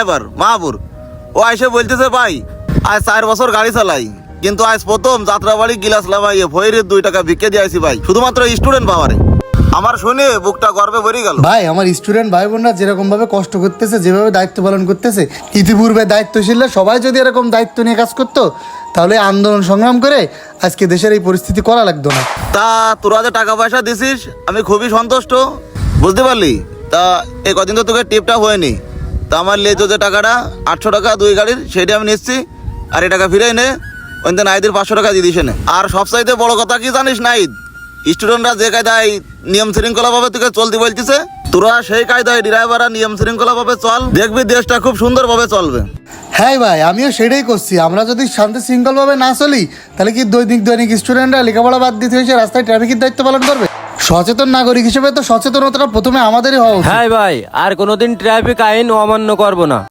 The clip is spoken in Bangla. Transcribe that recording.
ড্রাইভার মাহাপুর। ও এসে বলতেছে ভাই আজ 4 বছর গাড়ি চালাই, কিন্তু আজ প্রথম যাত্রাবাড়ি গিলাস লাগাইয়ে ভৈরের 2 টাকা ভিক্ষে দিয়েছি ভাই, শুধুমাত্র স্টুডেন্ট পাওয়ারে। আমার শুনে বুকটা গর্বে ভরে গেল। ভাই আমার স্টুডেন্ট ভাই বোনরা যেরকম ভাবে কষ্ট করতেছে, যেভাবে দায়িত্ব পালন করতেছে, ইতিপূর্বে দায়িত্বশীলরা সবাই যদি এরকম দায়িত্ব নিয়ে কাজ করতো তাহলে আন্দোলন সংগ্রাম করে আজকে দেশের এই পরিস্থিতি করা লাগতো না। তা তোরা যে টাকা পয়সা দিছিস আমি খুবই সন্তুষ্ট, বুঝতে পারলি? তা এই কদিন তো তোকে টিপটা হয়নি, তা আমার লেজো যে টাকাটা 800 টাকা 2 গাড়ির সেটা আমি নিচ্ছি, আর এই টাকা ফিরে নে ওই নাইদের 500 টাকা দিয়ে দিস নে। আর সবচাইতে বড় কথা কি জানিস নাইদ, স্টুডেন্টরা যে কায়দায় নিয়ম শৃঙ্খলা ভাবে তোকে চলতে বলতেছে, তোরা সেই কায়দায় ড্রাইভাররা নিয়ম শৃঙ্খলা ভাবে চল, দেখবি দেশটা খুব সুন্দর ভাবে চলবে। হ্যাঁ ভাই, আমিও সেটাই করছি। আমরা যদি শান্তি শৃঙ্খলভাবে না চলি তাহলে কি দৈনিক স্টুডেন্টরা লেখাপড়া বাদ দিতে হয়েছে রাস্তায় ট্রাফিকের দায়িত্ব পালন করবে? সচেতন নাগরিক হিসেবে তো সচেতনতাটা প্রথমে আমাদেরই হওয়া উচিত। হ্যাঁ ভাই, আর কোনোদিন ট্রাফিক আইন অমান্য করব না।